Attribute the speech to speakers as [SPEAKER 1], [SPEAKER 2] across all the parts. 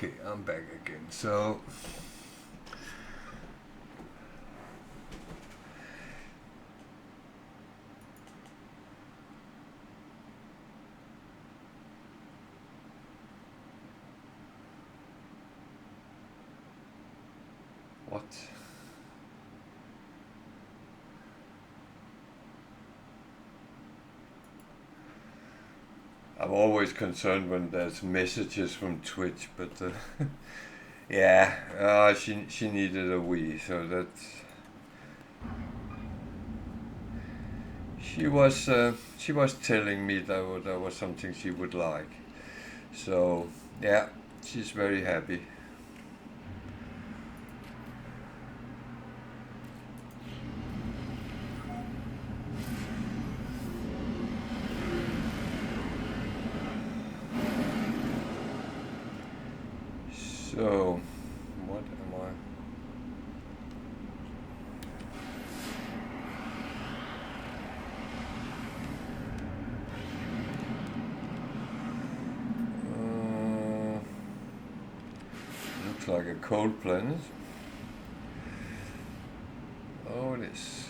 [SPEAKER 1] Okay, I'm back again. So, what? I'm always concerned when there's messages from Twitch, but yeah, she needed a wee, so that's she was telling me that was something she would like. So yeah, she's very happy. So what am I? Looks like a cold planet. Oh, it is.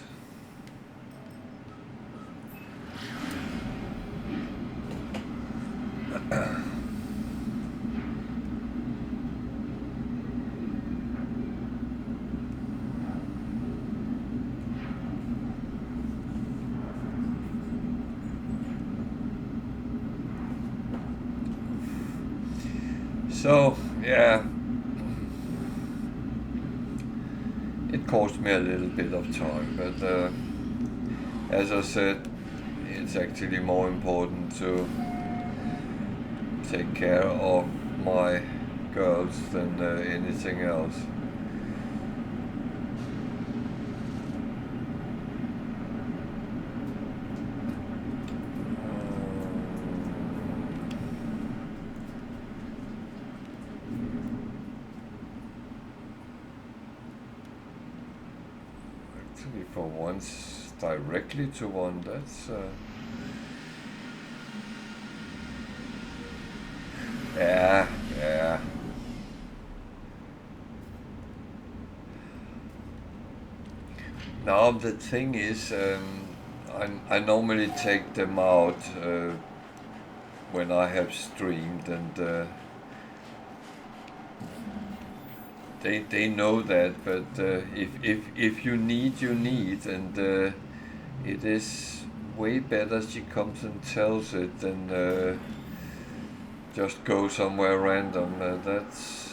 [SPEAKER 1] So yeah, it cost me a little bit of time, but as I said, it's actually more important to take care of my girls than anything else. Actually, for once, directly to one, that's yeah, yeah. Now the thing is, I normally take them out when I have streamed, and they know that. But if you need, you need, and it is way better she comes and tells it than just go somewhere random. That's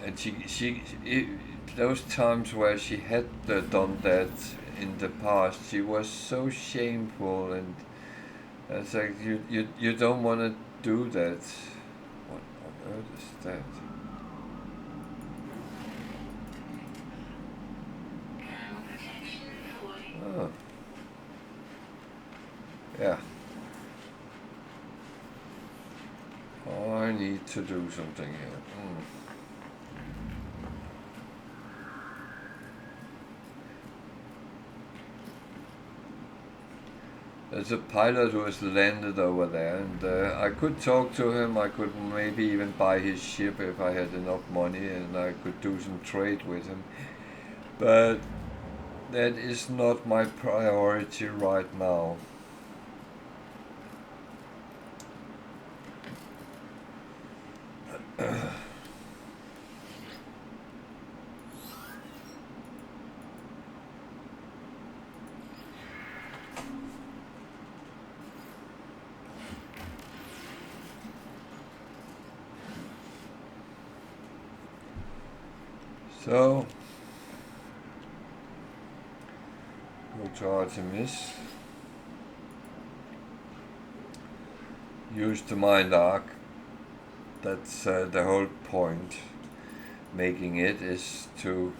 [SPEAKER 1] and those times where she had done that in the past, she was so shameful, and it's like you don't want to do that. What on earth is that? Oh, yeah. Oh, I need to do something here. There's a pilot who has landed over there, and I could talk to him. I could maybe even buy his ship if I had enough money, and I could do some trade with him. But that is not my priority right now. So, go to Artemis. Use the mind arc. That's the whole point. Making it is to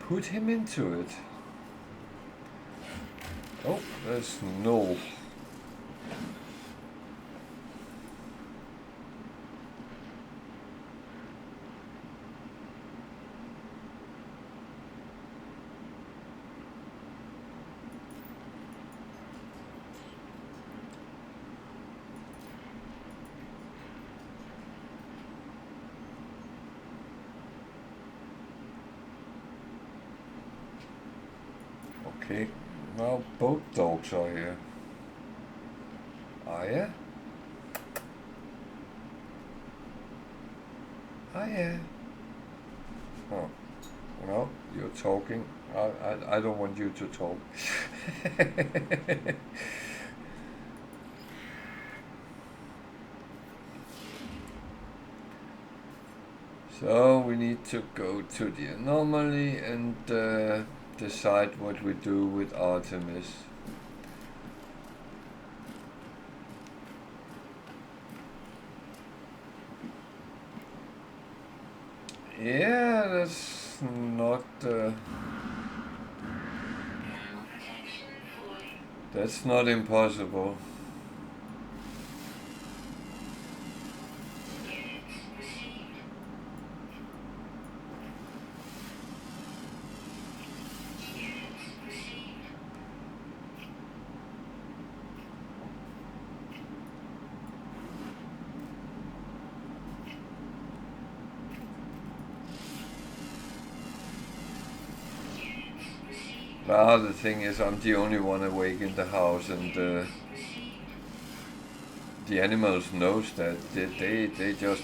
[SPEAKER 1] put him into it. Oh, there's no. Okay, now both dogs are here. Ah yeah? Ah yeah. Oh, well, you're talking. I don't want you to talk. So we need to go to the anomaly and decide what we do with Artemis. Yeah, that's not that's not impossible. Now the thing is, I'm the only one awake in the house, and the animals knows that they just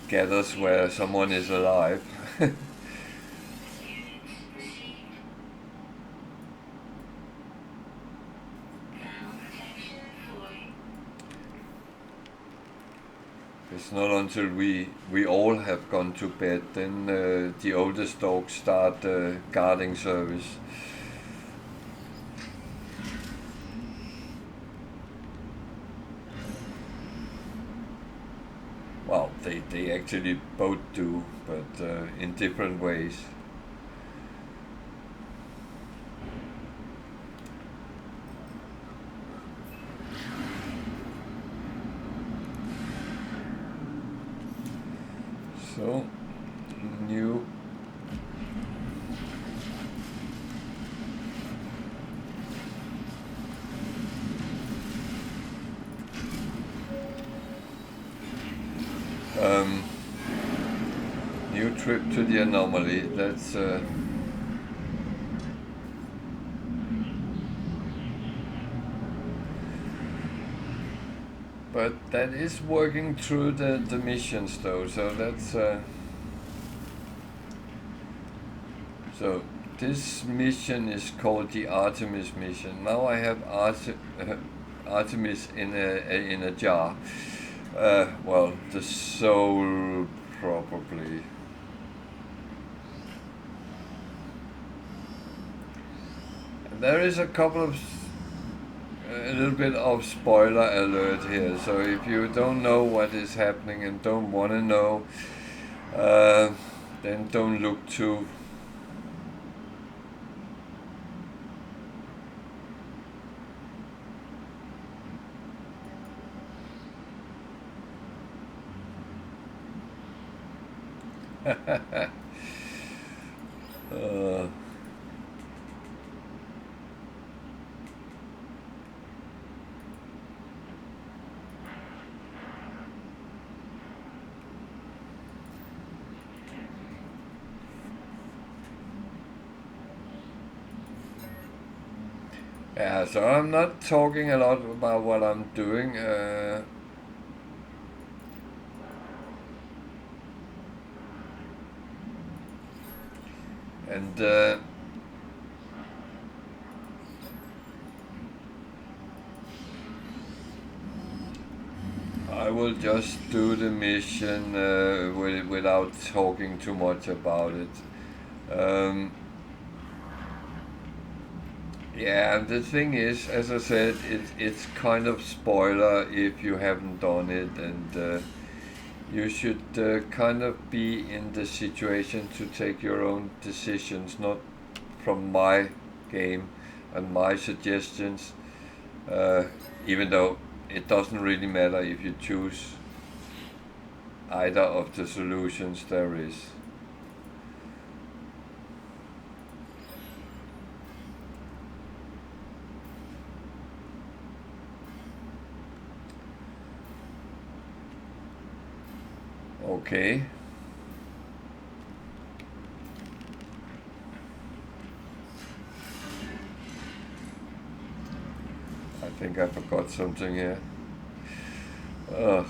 [SPEAKER 1] get us where someone is alive. It's not until we all have gone to bed, then the oldest dogs start guarding service. Well, they actually both do, but in different ways. So, new. New trip to the anomaly. That's but that is working through the missions though. So that's so this mission is called the Artemis mission. Now I have Artemis in a jar. Well, the soul probably. There is a couple of a little bit of spoiler alert here. So if you don't know what is happening and don't want to know, then don't look too. uh, yeah, so I'm not talking a lot about what I'm doing. And I will just do the mission without talking too much about it. Yeah, and the thing is, as I said, it's kind of spoiler if you haven't done it, and you should kind of be in the situation to take your own decisions, not from my game and my suggestions, even though it doesn't really matter if you choose either of the solutions there is. Okay. I think I forgot something here. Ugh.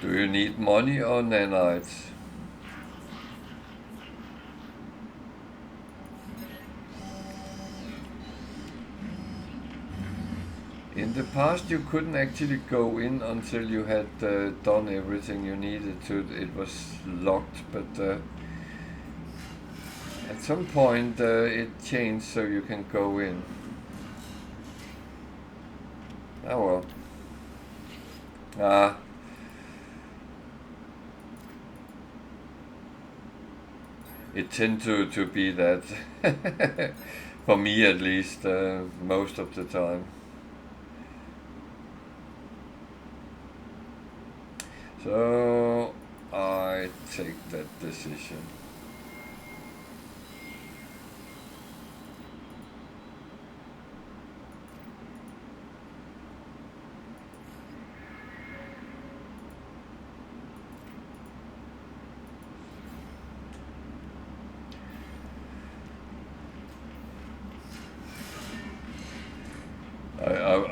[SPEAKER 1] Do you need money or nanites? In the past you couldn't actually go in until you had done everything you needed to. It was locked, but at some point it changed so you can go in. Oh well. Ah. It tends to be that, for me at least, most of the time. So I take that decision.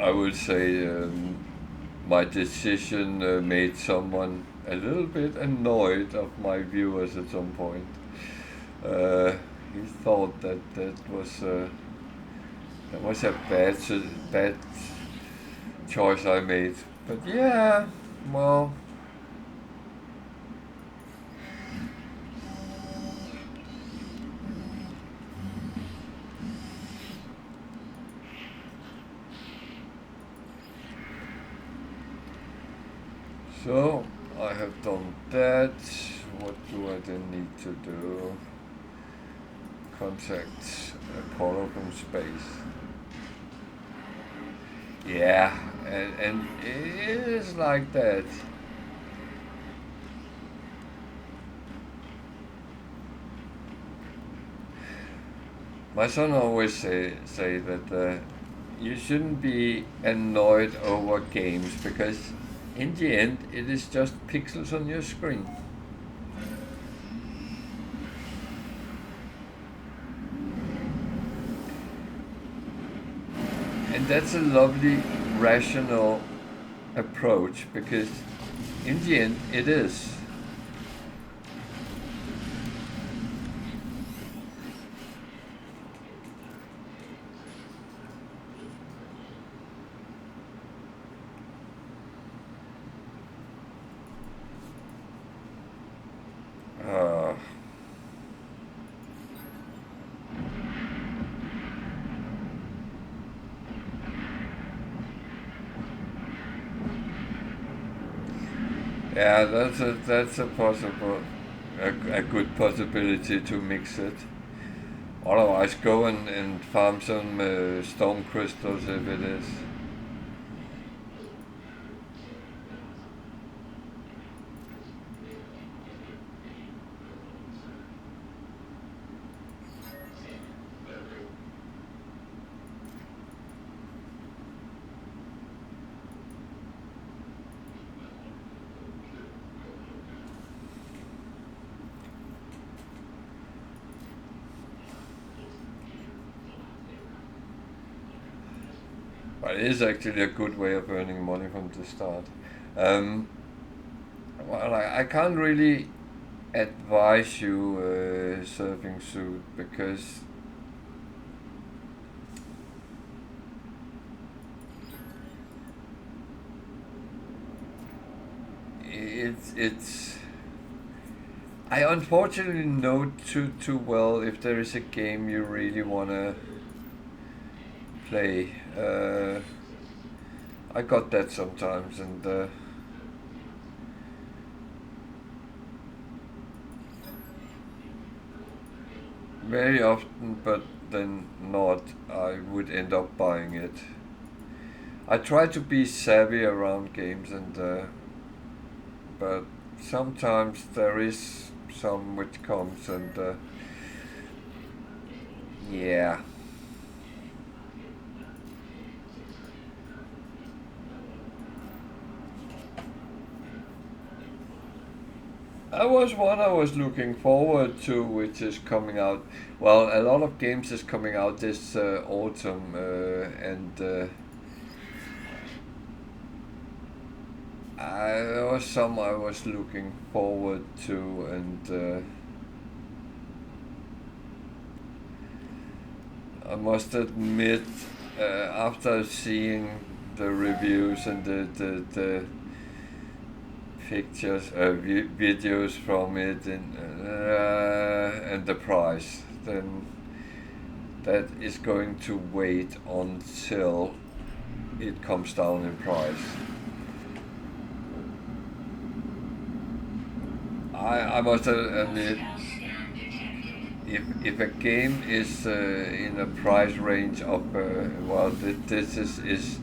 [SPEAKER 1] I would say my decision made someone a little bit annoyed of my viewers at some point. He thought that was a bad choice I made. But yeah, well. So I have done that. What do I then need to do? Contact Apollo from space. Yeah, and it is like that. My son always say that you shouldn't be annoyed over games because in the end it is just pixels on your screen. And that's a lovely, rational approach because in the end it is. Yeah, that's a possible, a good possibility to mix it. Otherwise, go and farm some stone crystals if it is. But it is actually a good way of earning money from the start. Um, well, I can't really advise you surfing suit because it's I unfortunately know too well if there is a game you really wanna play. I got that sometimes, and very often, but then not, I would end up buying it. I try to be savvy around games, and but sometimes there is some which comes, and yeah. That was one I was looking forward to, which is coming out. Well, a lot of games is coming out this autumn, and there was some I was looking forward to, and I must admit, after seeing the reviews and the pictures, videos from it, and the price, then that is going to wait until it comes down in price. I must admit, if a game is in a price range of well, this is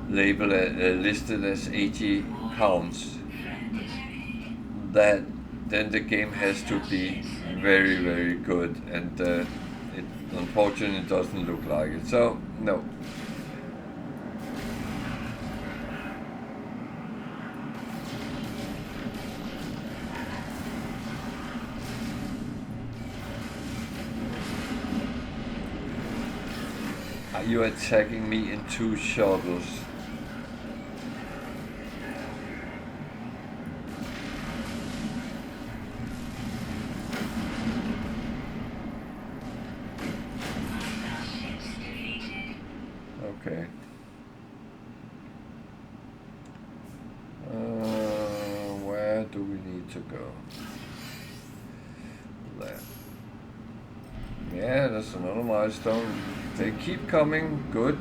[SPEAKER 1] labeled listed as £80, that then the game has to be very good, and it unfortunately doesn't look like it. So no. Are you attacking me in two shuttles? Okay. Where do we need to go? There. Yeah, that's another milestone. They keep coming. Good.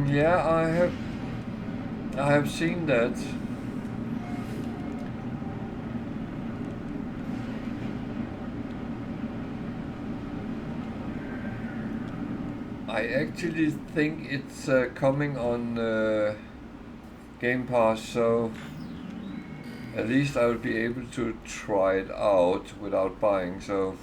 [SPEAKER 1] Yeah, I have seen that. I actually think it's coming on Game Pass, so at least I will be able to try it out without buying. So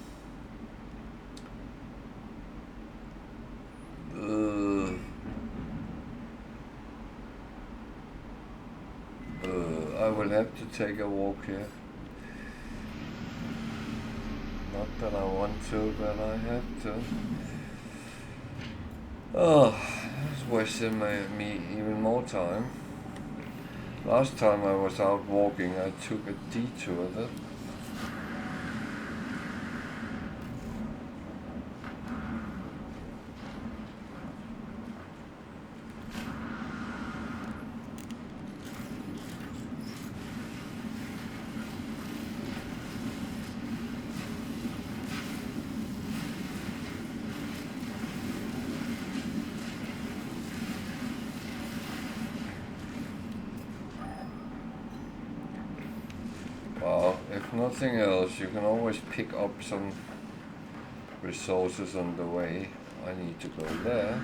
[SPEAKER 1] I will have to take a walk here. Not that I want to, but I have to. Oh, that's wasting me even more time. Last time I was out walking, I took a detour. Well, if nothing else, you can always pick up some resources on the way. I need to go there.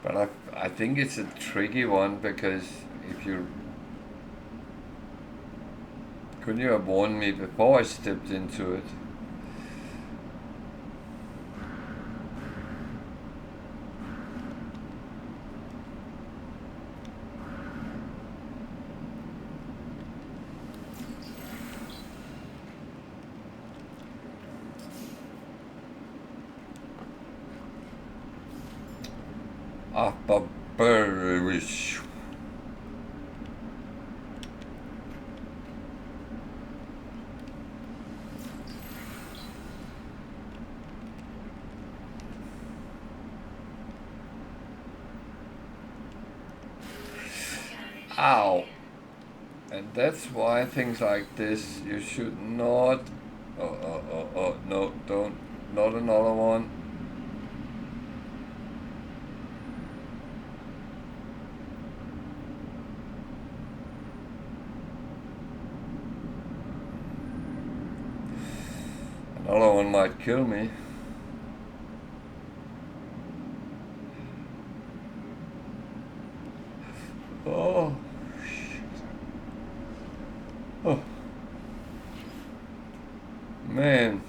[SPEAKER 1] But I think it's a tricky one, because if you... Couldn't you have warned me before I stepped into it? Barbarish. Ow. And that's why things like this, you should not... Oh, no, don't. Not another one. Another one might kill me. Man.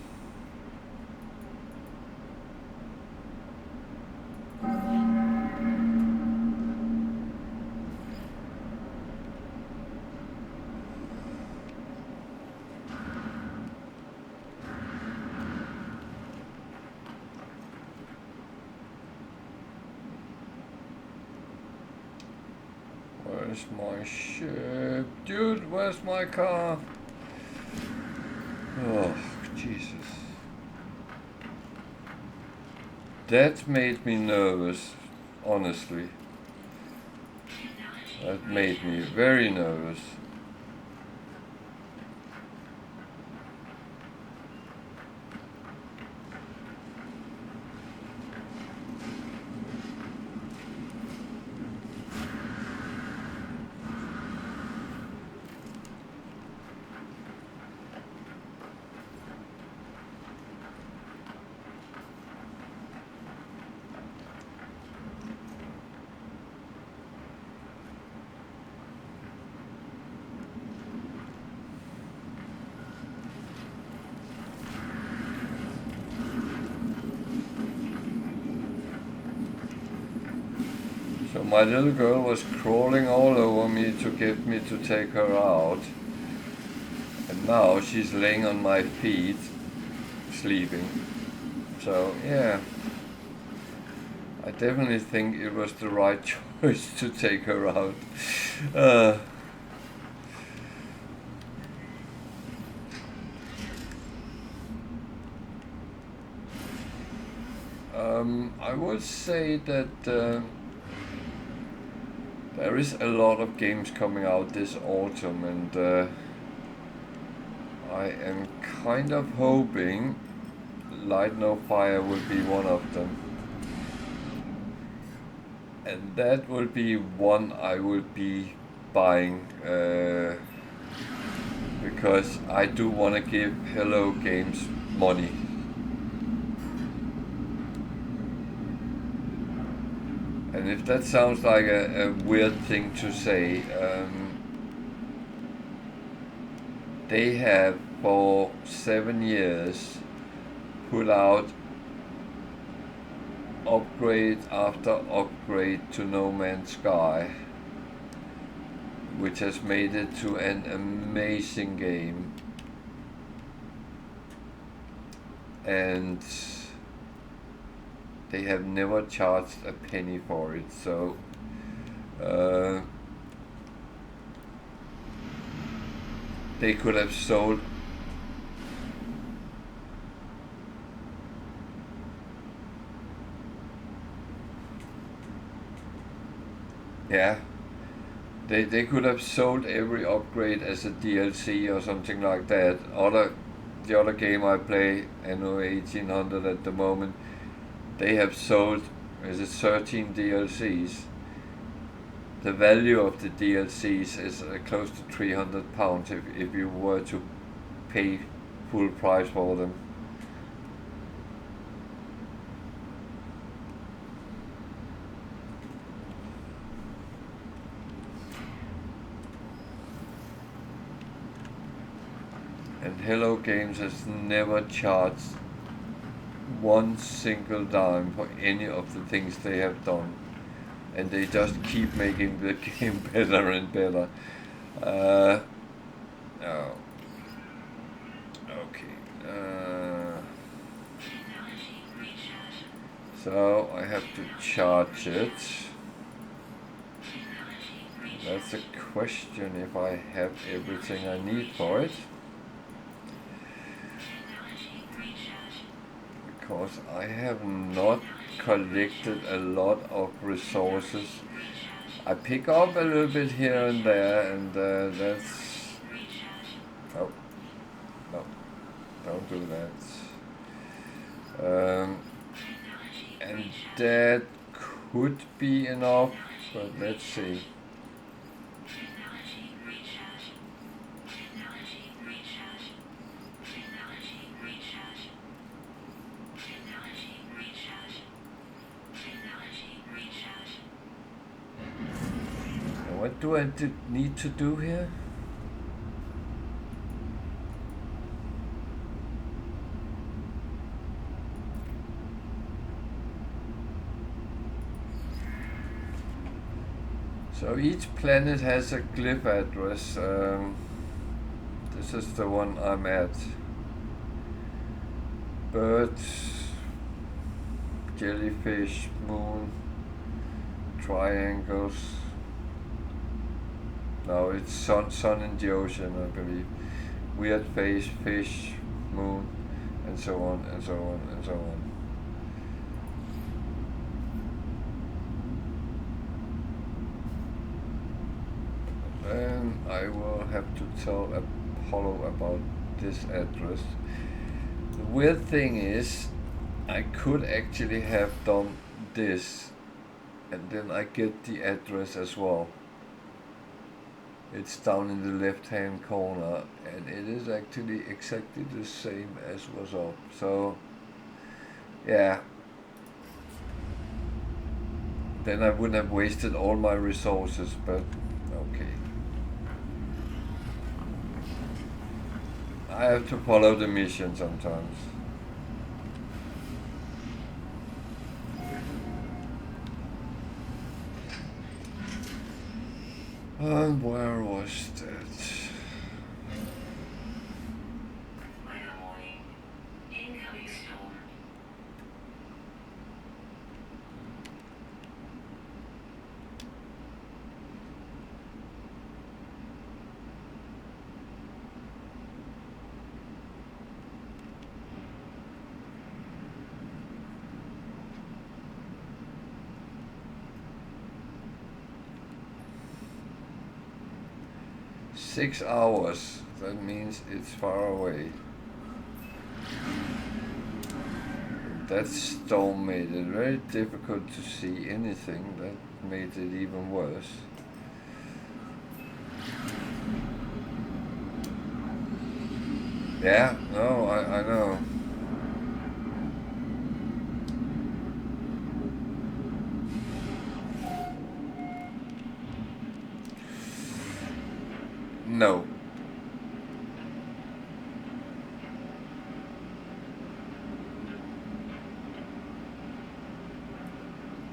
[SPEAKER 1] Where's my ship? Dude, where's my car? Oh, Jesus. That made me nervous, honestly. That made me very nervous. So my little girl was crawling all over me to get me to take her out. And now she's laying on my feet, sleeping. So yeah, I definitely think it was the right choice to take her out. I would say that there is a lot of games coming out this autumn, and I am kind of hoping Light No Fire will be one of them. And that will be one I will be buying because I do want to give Hello Games money. And if that sounds like a weird thing to say, they have for 7 years put out upgrade after upgrade to No Man's Sky, which has made it to an amazing game. And they have never charged a penny for it, so they could have sold they could have sold every upgrade as a DLC or something like that. The other game I play, Anno 1800 at the moment, they have sold, is it 13 DLCs? The value of the DLCs is close to £300 if you were to pay full price for them. And Hello Games has never charged one single dime for any of the things they have done, and they just keep making the game better and better. Oh. Okay. So I have to charge it. That's a question if I have everything I need for it. Because I have not collected a lot of resources. I pick up a little bit here and there, and that's... Oh, no, don't do that. And that could be enough, but let's see. What do I need to do here? So each planet has a glyph address. This is the one I'm at. Birds, jellyfish, moon, triangles. No, it's sun in the ocean, I believe. Weird face, fish, moon, and so on, and so on, and so on. Then I will have to tell Apollo about this address. The weird thing is, I could actually have done this, and then I get the address as well. It's down in the left hand corner, and it is actually exactly the same as was up. So yeah, then I wouldn't have wasted all my resources, but okay. I have to follow the mission sometimes. And where was that?
[SPEAKER 2] Incoming storm.
[SPEAKER 1] Six hours. That means it's far away. That storm made it very difficult to see anything. That made it even worse. Yeah, no, I know. No.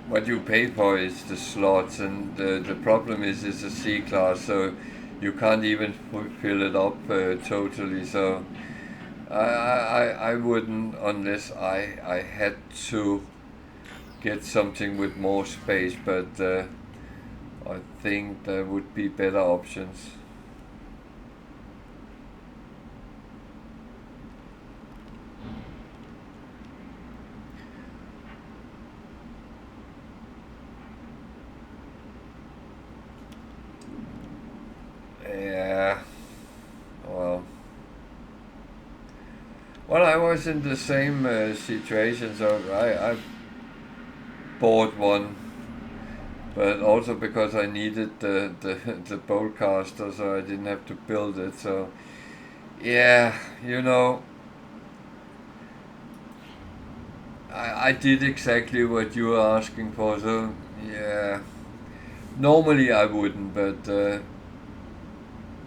[SPEAKER 1] What you pay for is the slots, and the problem is it's a C-class, so you can't even fill it up totally. So I wouldn't unless I had to get something with more space, but I think there would be better options. Yeah, well, I was in the same situation, so I bought one, but also because I needed the bowcaster, so I didn't have to build it. So yeah, I did exactly what you were asking for. So yeah, normally I wouldn't, but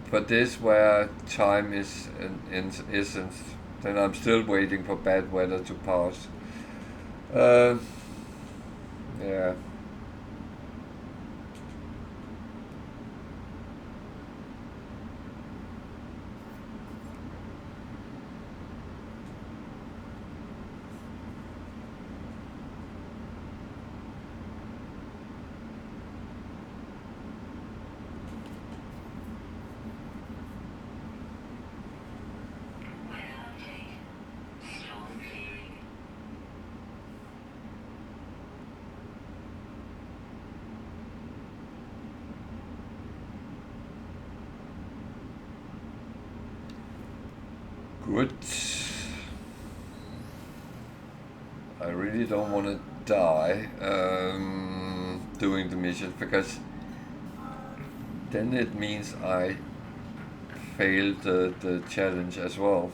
[SPEAKER 1] for this where time is an essence, then I'm still waiting for bad weather to pass. Yeah. Good. I really don't want to die doing the mission, because then it means I failed the challenge as well.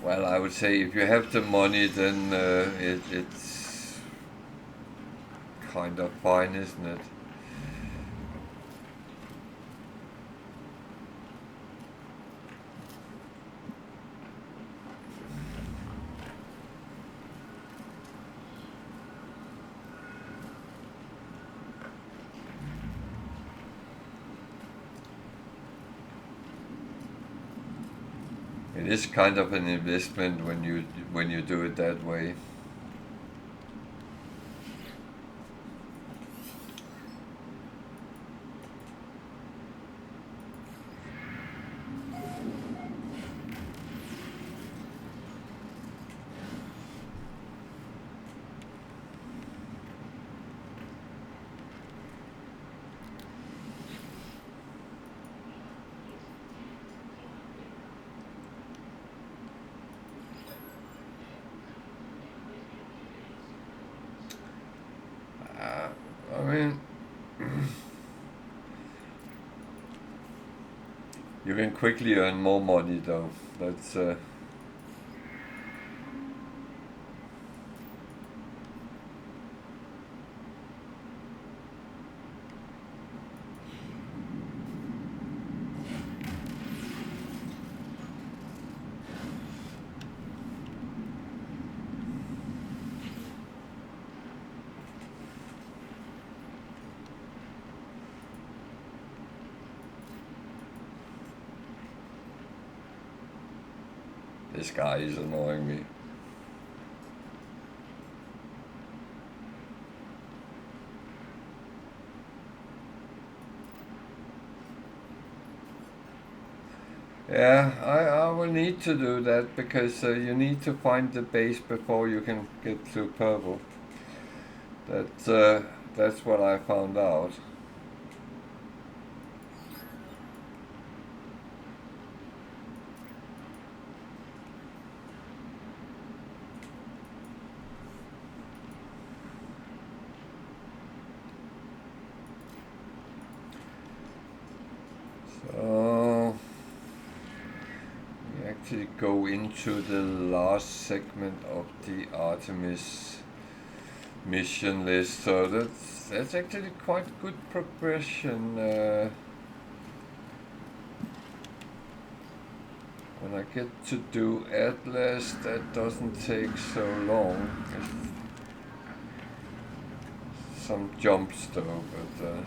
[SPEAKER 1] Well, I would say if you have the money, then it's kind of fine, isn't it? is kind of an investment when you do it that way. I mean, you can quickly earn more money though. That's this guy is annoying me. Yeah, I will need to do that because you need to find the base before you can get to purple. That's what I found out. So we actually go into the last segment of the Artemis mission list. So that's actually quite good progression. When I get to do Atlas, that doesn't take so long. It's some jumps though, but.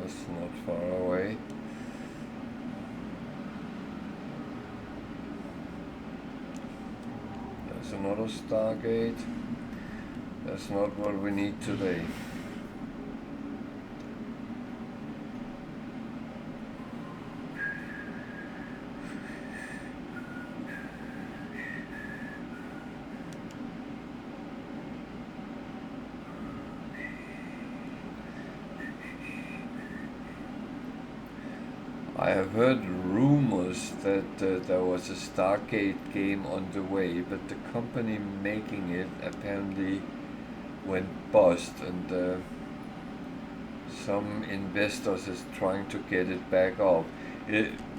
[SPEAKER 1] That's not far away. There's another Stargate. That's not what we need today. I have heard rumors that there was a Stargate game on the way, but the company making it apparently went bust, and some investors is trying to get it back up.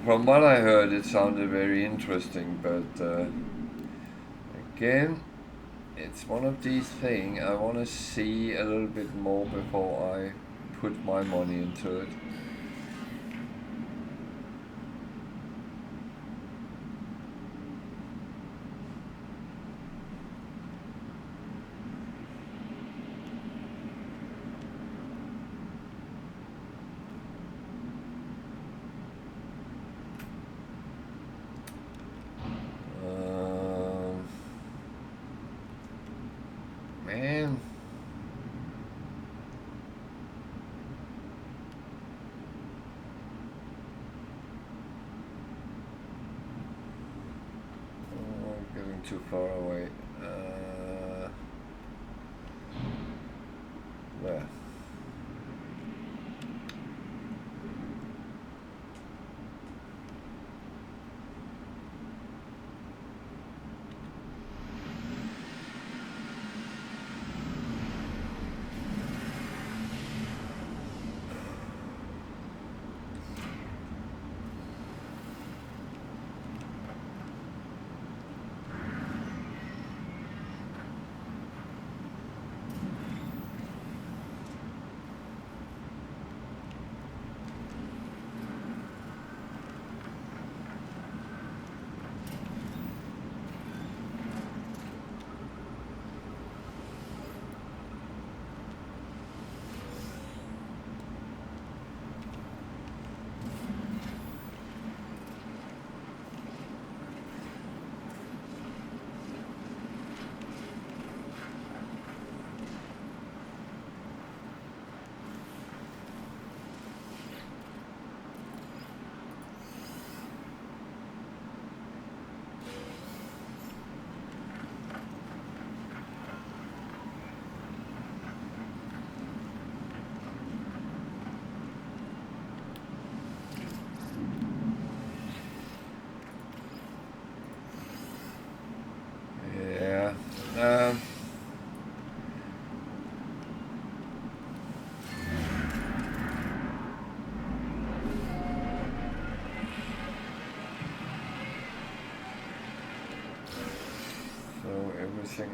[SPEAKER 1] From what I heard, it sounded very interesting, but again, it's one of these things I want to see a little bit more before I put my money into it. Man. Oh, I'm getting too far away. There.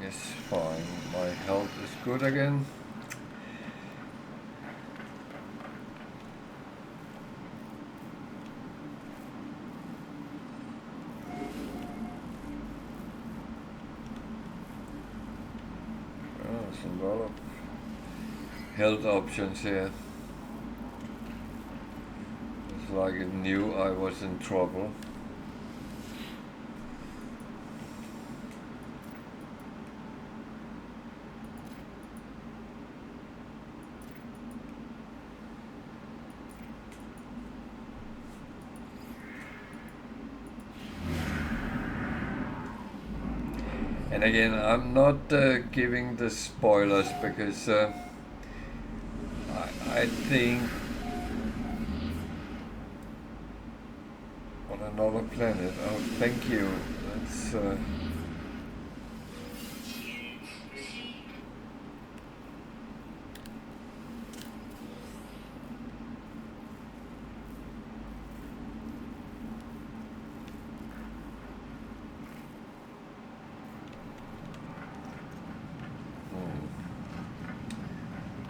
[SPEAKER 1] is fine. My health is good again. There's a lot of health options here. It's like it knew I was in trouble. And again, I'm not giving the spoilers because I think on another planet. Oh, thank you. That's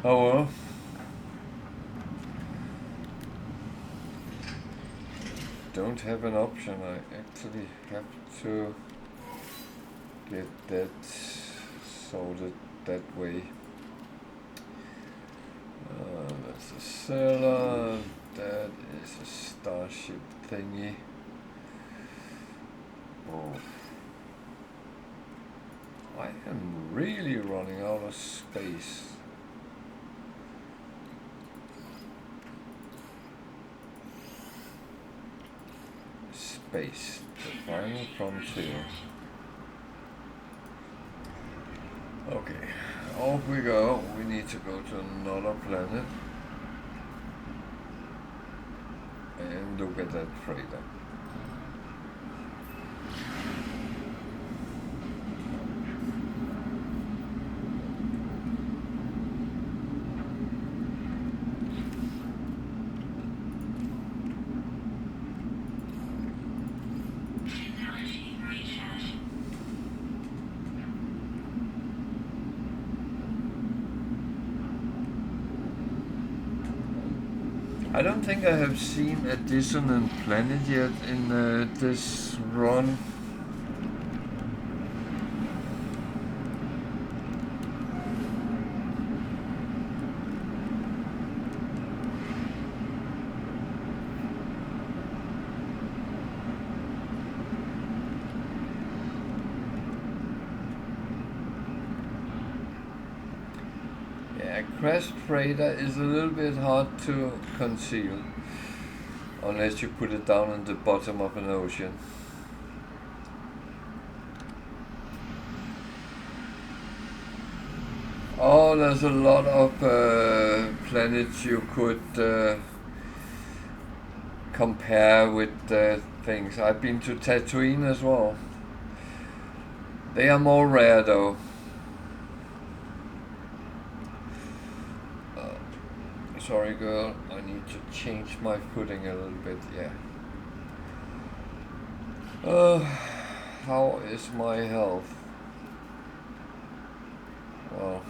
[SPEAKER 1] oh well. Don't have an option. I actually have to get that sorted that way. That's a cellar. That is a starship thingy. Oh. I am really running out of space. Space, the final frontier. Okay, off we go. We need to go to another planet and look at that freighter. I don't think I have seen a dissonant planet yet in this run. Yeah, crashed freighter is a little bit hard to conceal unless you put it down in the bottom of an ocean. Oh, there's a lot of planets you could compare with things. I've been to Tatooine as well. They are more rare though. Sorry girl, I need to change my footing a little bit, yeah. How is my health? Well,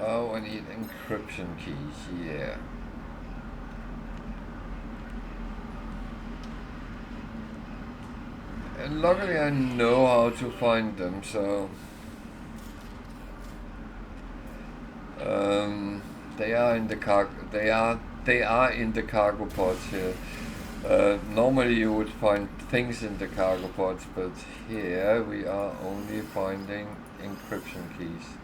[SPEAKER 1] oh, I need encryption keys, yeah. And luckily I know how to find them, so they are in the cargo. They are in the cargo pods here. Normally you would find things in the cargo pods, but here we are only finding encryption keys.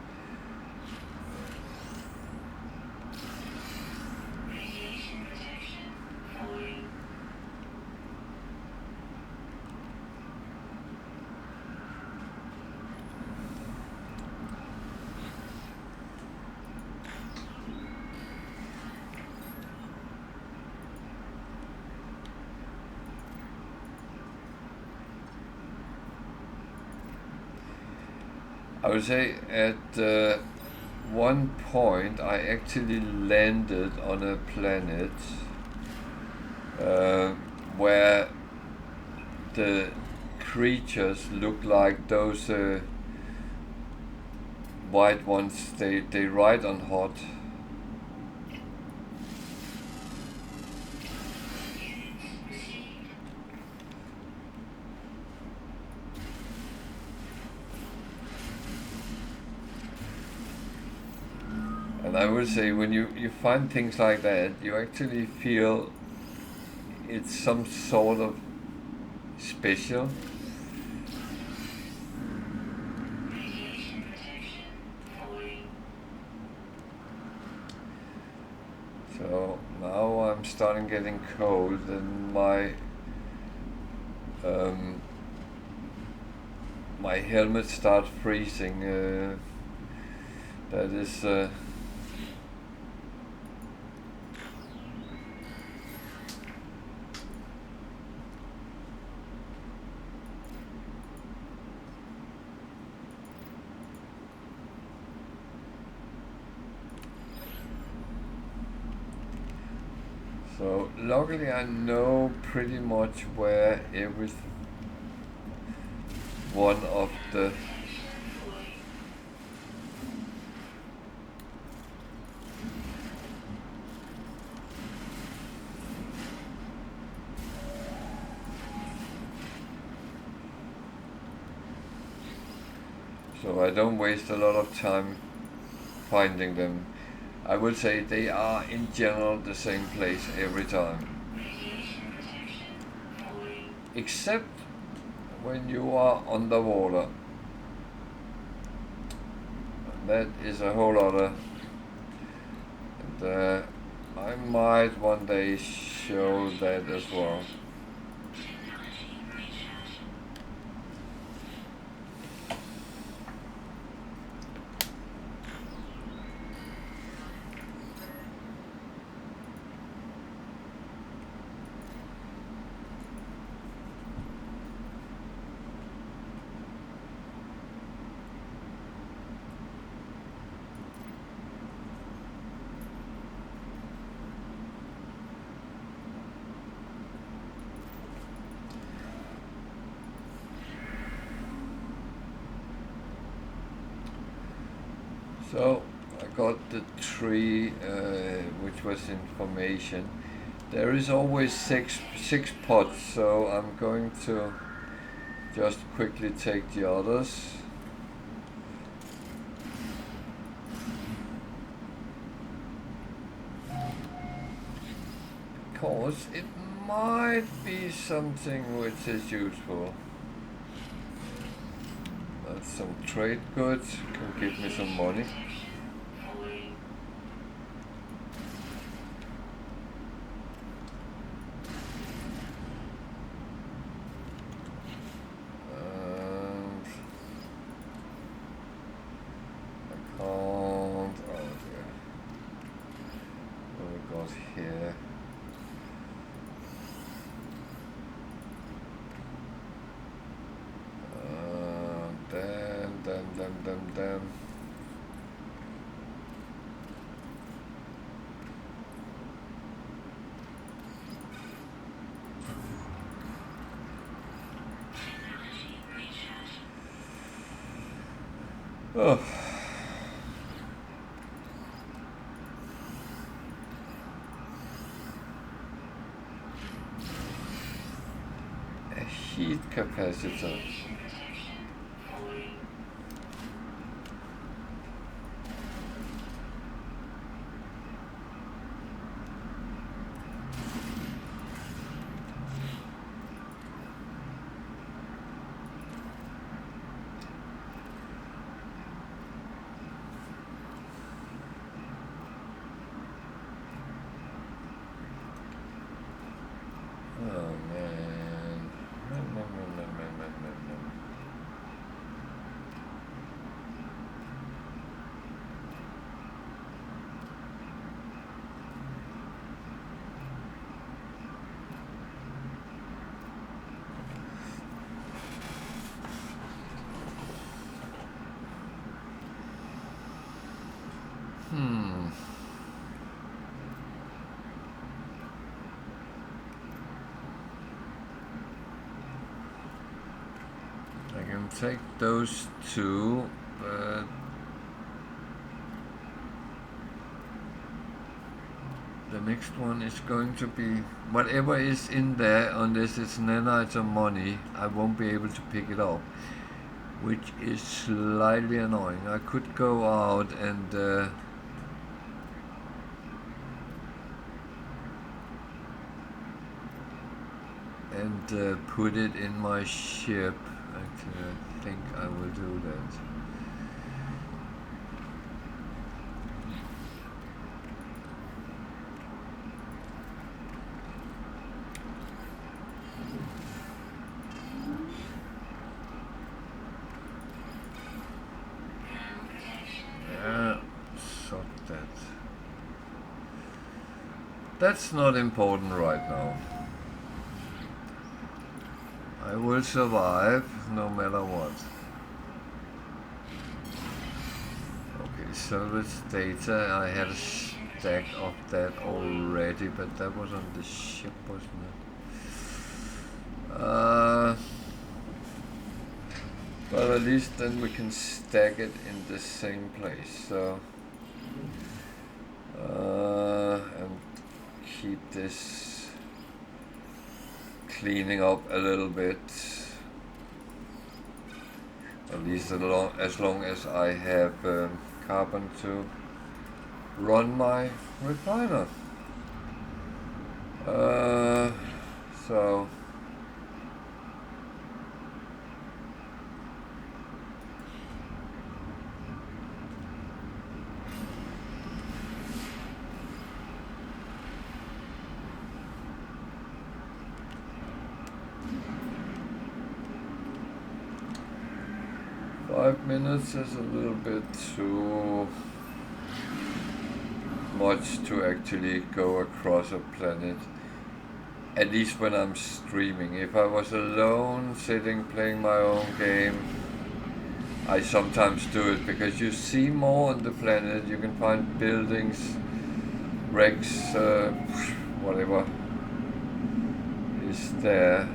[SPEAKER 1] I would say at one point I actually landed on a planet where the creatures look like those white ones they ride on hot. And I would say when you find things like that, you actually feel it's some sort of special.
[SPEAKER 2] Radiation protection falling.
[SPEAKER 1] So now I'm starting getting cold and my helmet starts freezing. That is so luckily I know pretty much where every one of the so I don't waste a lot of time finding them. I would say they are in general the same place every time.
[SPEAKER 2] Radiation protection falling.
[SPEAKER 1] Except when you are underwater. That is a whole other. And I might one day show that as well.
[SPEAKER 2] Technology recharge.
[SPEAKER 1] So I got the tree, which was information. There is always six pots, so I'm going to just quickly take the others. Because it might be something which is useful. That's some trade goods, can give me some money.
[SPEAKER 2] Falling.
[SPEAKER 1] And I can't. Oh dear. What we got here? Damn.
[SPEAKER 2] Technology recharge.
[SPEAKER 1] Oh. A heat capacitor.
[SPEAKER 2] Radiation protection falling.
[SPEAKER 1] Oh man. Man. take those two. The next one is going to be whatever is in there, unless it's nanites or money, I won't be able to pick it up, which is slightly annoying. I could go out and put it in my ship. Actually, I think I will do that. Yeah, sort that. That's not important right now. I will survive no matter what. Okay, service data. I had a stack of that already, but that was on the ship, wasn't it? But at least then we can stack it in the same place. So and keep this cleaning up a little bit. At least as long as I have carbon to run my refiner. So minutes is a little bit too much to actually go across a planet, at least when I'm streaming. If I was alone, sitting, playing my own game, I sometimes do it, because you see more on the planet, you can find buildings, wrecks, whatever is there.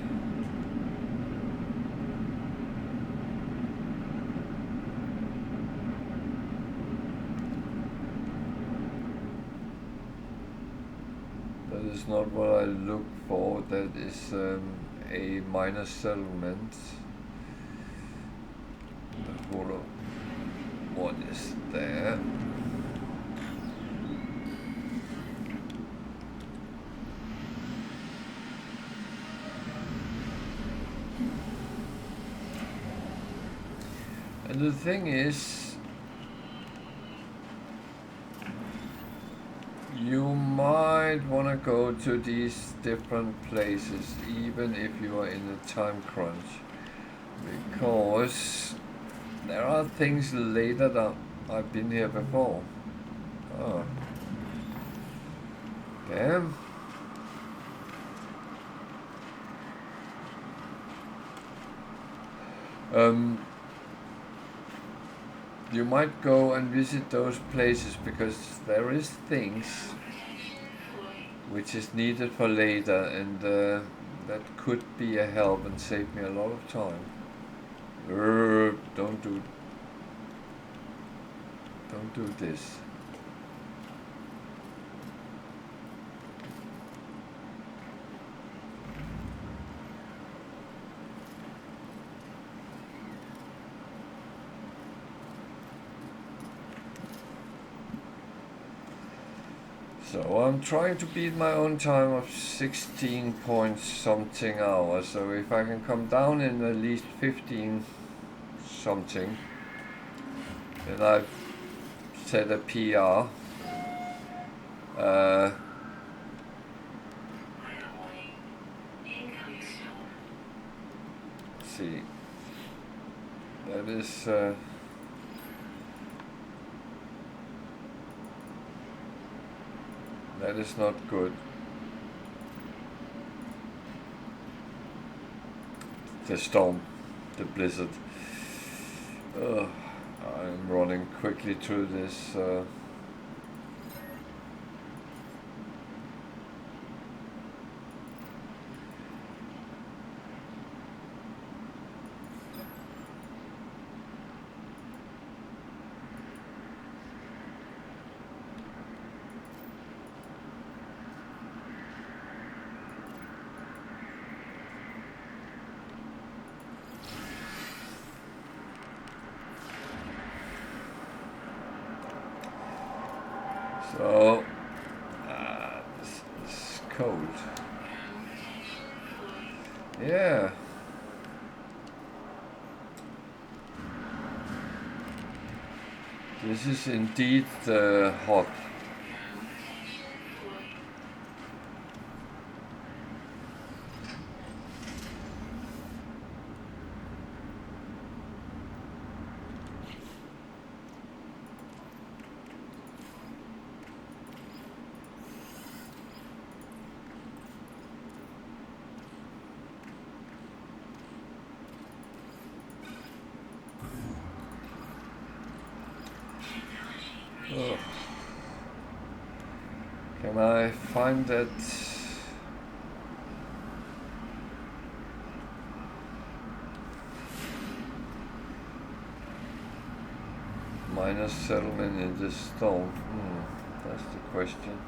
[SPEAKER 1] Is not what I look for. That is a minor settlement. The whole what is there? And the thing is, you might want to go to these different places even if you are in a time crunch, because there are things later that I've been here before. Oh. Damn. You might go and visit those places, because there is things which is needed for later, and that could be a help and save me a lot of time. Don't do this. So I'm trying to beat my own time of 16 point something hours. So if I can come down in at least 15 something, then I've set a PR. See, that is that is not good. The storm, the blizzard. I'm running quickly through this. So it's cold. Yeah. This is indeed hot. Oh. Can I find that? Minor settlement in this stone? That's the question.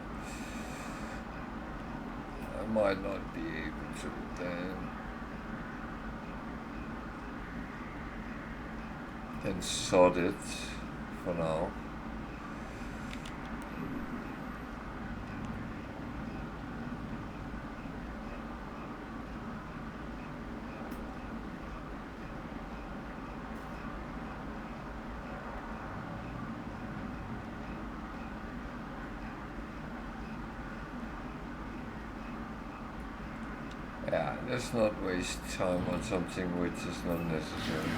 [SPEAKER 1] I might not be able to then sod it for now. Yeah, let's not waste time on something which is not necessary.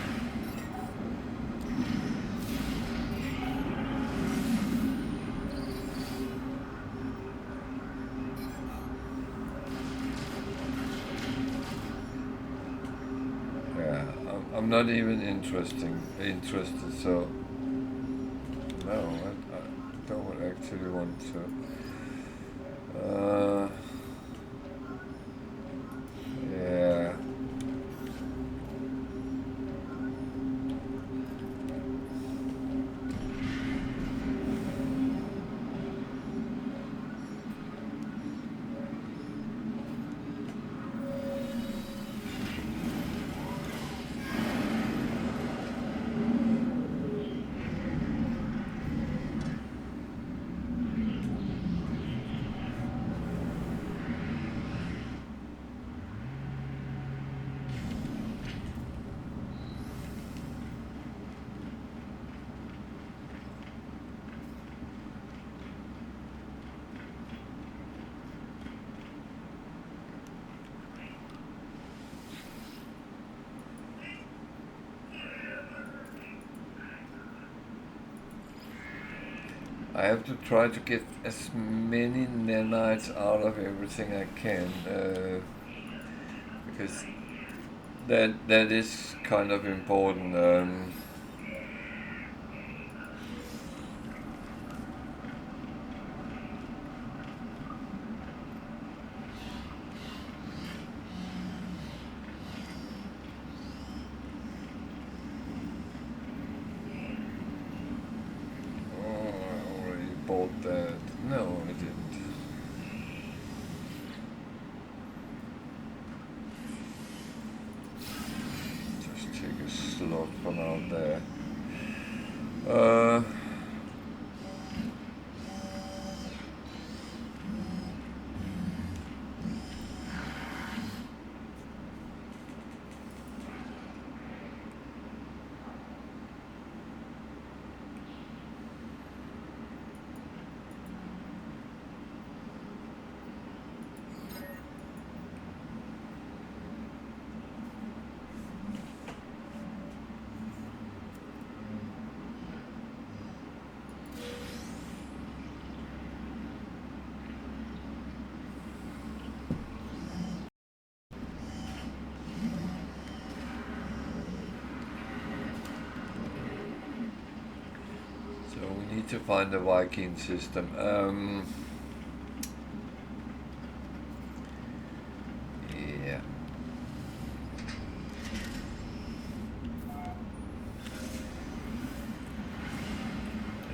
[SPEAKER 1] Yeah, I'm not even interested, so no, I don't actually want to. Yeah. I have to try to get as many nanites out of everything I can, because that is kind of important. I already bought that. No, I didn't. Just take a slot for now there. So we need to find the Viking system. Yeah.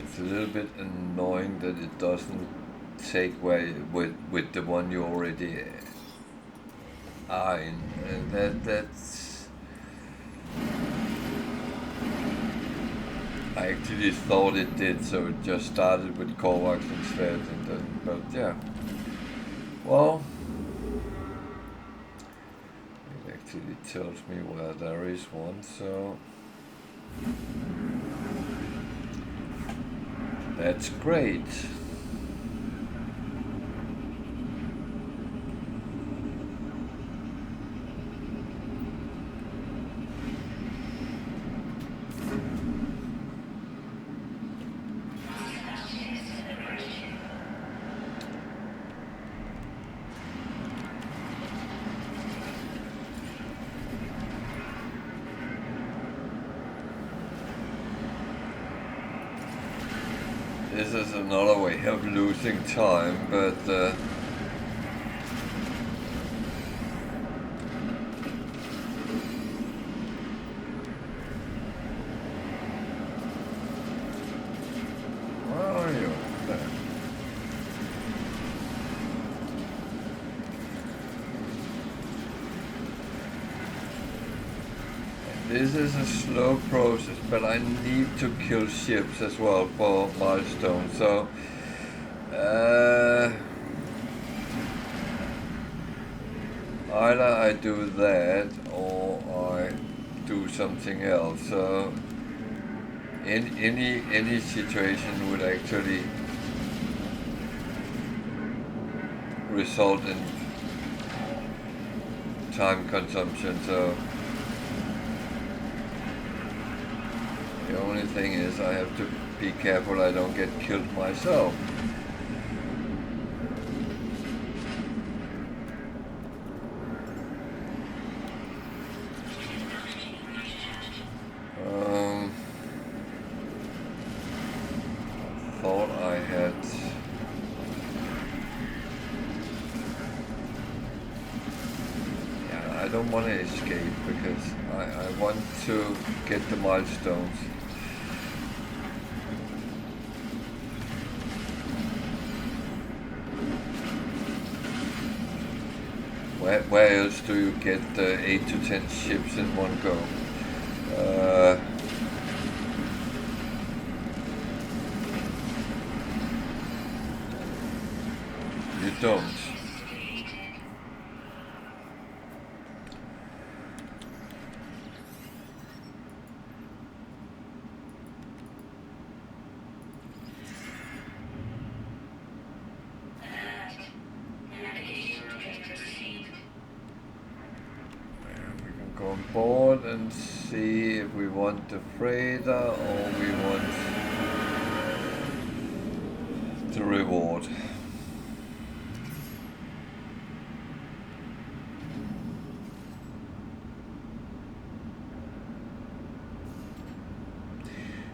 [SPEAKER 1] It's a little bit annoying that it doesn't take away with the one you already are in. That's. I actually thought it did, so it just started with Kovacs instead, and then, but yeah. Well, it actually tells me where there is one, so that's great. This is another way of losing time, but where are you? There. This is a slow process, but I need to kill ships as well for milestones, so either I do that or I do something else. So in any situation would actually result in time consumption, so the only thing is I have to be careful I don't get killed myself. Thought I had I don't want to escape because I want to get the milestones. Where else do you get 8 to 10 ships in one go? You don't. On board and see if we want the freighter or we want the reward.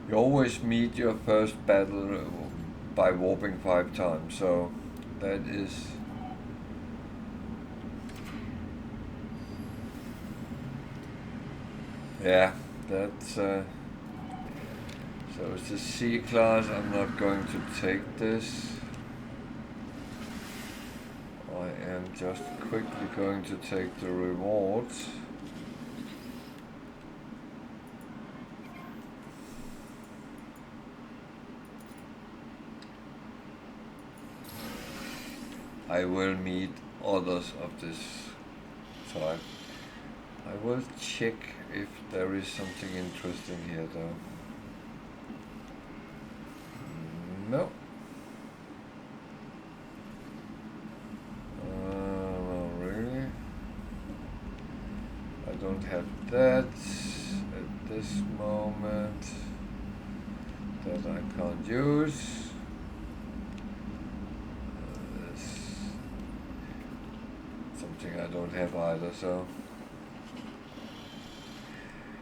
[SPEAKER 1] You always meet your first battle by warping 5 times, so that is yeah, that's so it's a C class. I'm not going to take this. I am just quickly going to take the rewards. I will meet others of this type. I will check if there is something interesting here though. No. Not really. I don't have that at this moment. That I can't use. Something I don't have either, so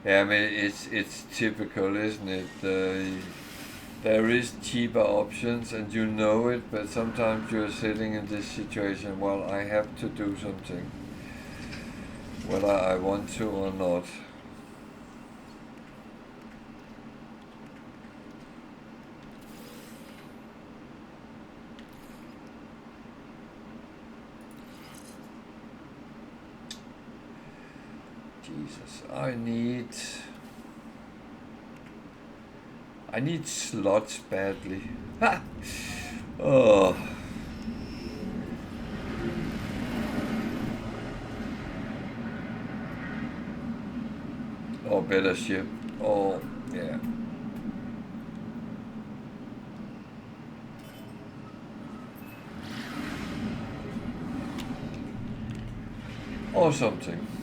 [SPEAKER 1] yeah, I mean it's typical, isn't it? There is cheaper options and you know it, but sometimes you're sitting in this situation, well, I have to do something, whether I want to or not. Jesus, I need slots badly. Ha! Oh. Or better ship. Oh, yeah. Or something.